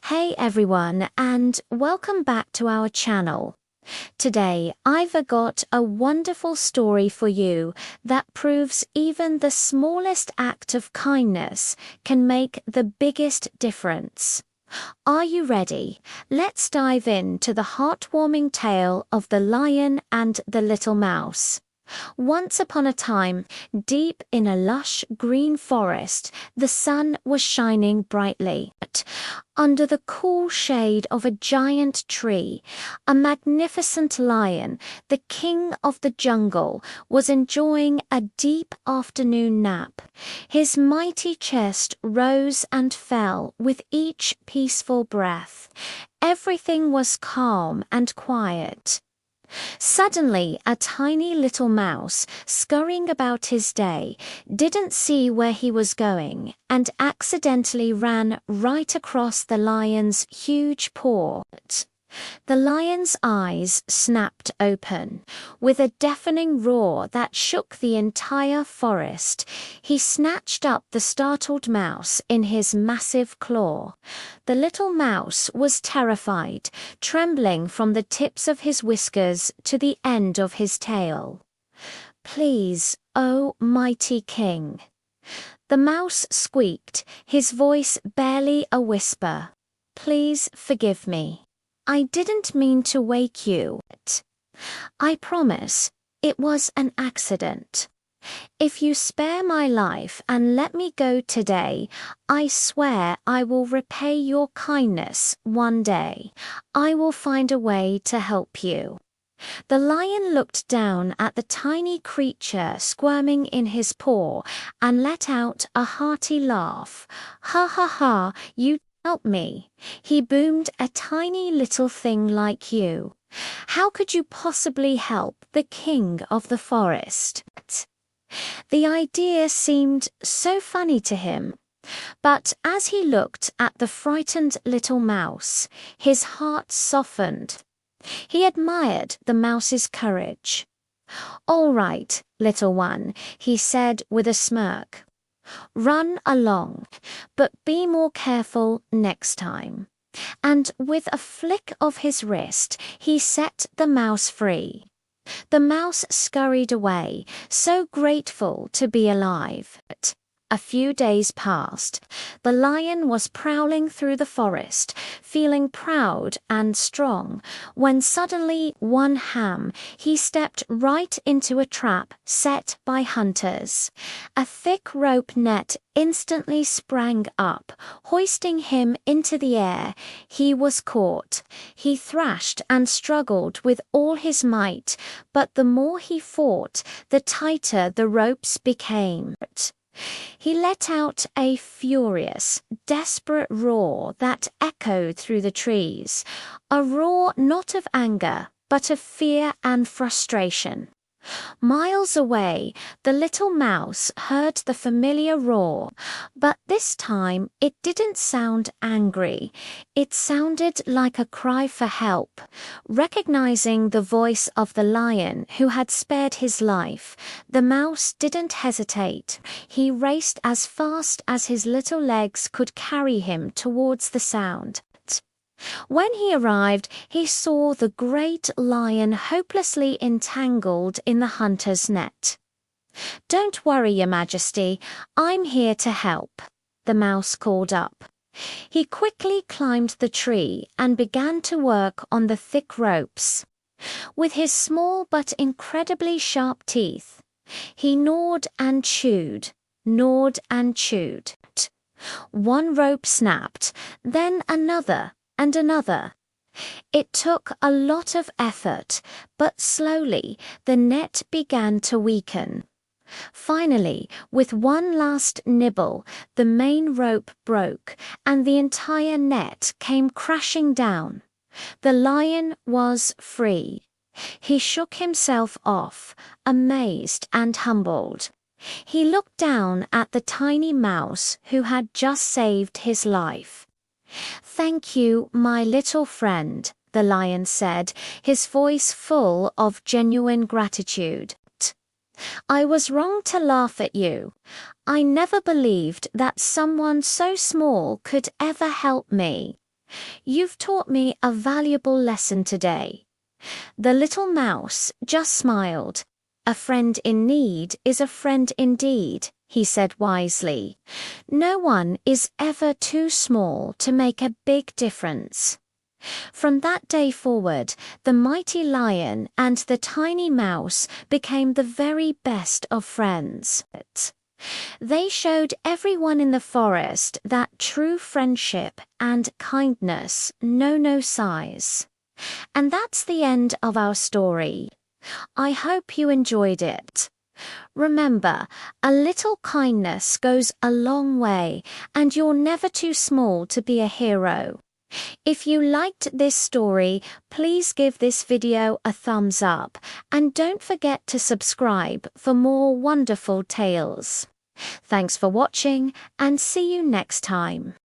Hey everyone, and welcome back to our channel. Today I've got a wonderful story for you that proves even the smallest act of kindness can make the biggest difference. Are you ready? Let's dive into the heartwarming tale of the Lion and the Little Mouse. Once upon a time, deep in a lush green forest, the sun was shining brightly. Under the cool shade of a giant tree, a magnificent lion, the king of the jungle, was enjoying a deep afternoon nap. His mighty chest rose and fell with each peaceful breath. Everything was calm and quiet. Suddenly, a tiny little mouse, scurrying about his day, didn't see where he was going and accidentally ran right across the lion's huge paw. The lion's eyes snapped open. With a deafening roar that shook the entire forest, he snatched up the startled mouse in his massive claw. The little mouse was terrified, trembling from the tips of his whiskers to the end of his tail. "Please, oh mighty king." The mouse squeaked, his voice barely a whisper. "Please forgive me. I didn't mean to wake you. I promise, it was an accident. If you spare my life and let me go today, I swear I will repay your kindness one day. I will find a way to help you." The lion looked down at the tiny creature squirming in his paw and let out a hearty laugh. "Ha ha ha, you help me," he boomed, "a tiny little thing like you. How could you possibly help the king of the forest?" The idea seemed so funny to him, but as he looked at the frightened little mouse, his heart softened. He admired the mouse's courage. "All right, little one," he said with a smirk. "Run along, but be more careful next time." And with a flick of his wrist, he set the mouse free. The mouse scurried away, so grateful to be alive. A few days passed. The lion was prowling through the forest, feeling proud and strong, when suddenly one ham, he stepped right into a trap set by hunters. A thick rope net instantly sprang up, hoisting him into the air. He was caught. He thrashed and struggled with all his might, but the more he fought, the tighter the ropes became. He let out a furious, desperate roar that echoed through the trees, a roar not of anger, but of fear and frustration. Miles away, the little mouse heard the familiar roar, but this time it didn't sound angry. It sounded like a cry for help. Recognizing the voice of the lion who had spared his life, the mouse didn't hesitate. He raced as fast as his little legs could carry him towards the sound. When he arrived, he saw the great lion hopelessly entangled in the hunter's net. "Don't worry, Your Majesty, I'm here to help," the mouse called up. He quickly climbed the tree and began to work on the thick ropes. With his small but incredibly sharp teeth, he gnawed and chewed, gnawed and chewed. One rope snapped, then another and another. It took a lot of effort, but slowly the net began to weaken. Finally, with one last nibble, the main rope broke and the entire net came crashing down. The lion was free. He shook himself off, amazed and humbled. He looked down at the tiny mouse who had just saved his life. "Thank you, my little friend," the lion said, his voice full of genuine gratitude. I was wrong to laugh at you. I never believed that someone so small could ever help me. You've taught me a valuable lesson today. The little mouse just smiled. A friend in need is a friend indeed, he said wisely. No one is ever too small to make a big difference. From that day forward, the mighty lion and the tiny mouse became the very best of friends. They showed everyone in the forest that true friendship and kindness know no size. And that's the end of our story. I hope you enjoyed it. Remember, a little kindness goes a long way, and you're never too small to be a hero. If you liked this story, please give this video a thumbs up, and don't forget to subscribe for more wonderful tales. Thanks for watching, and see you next time.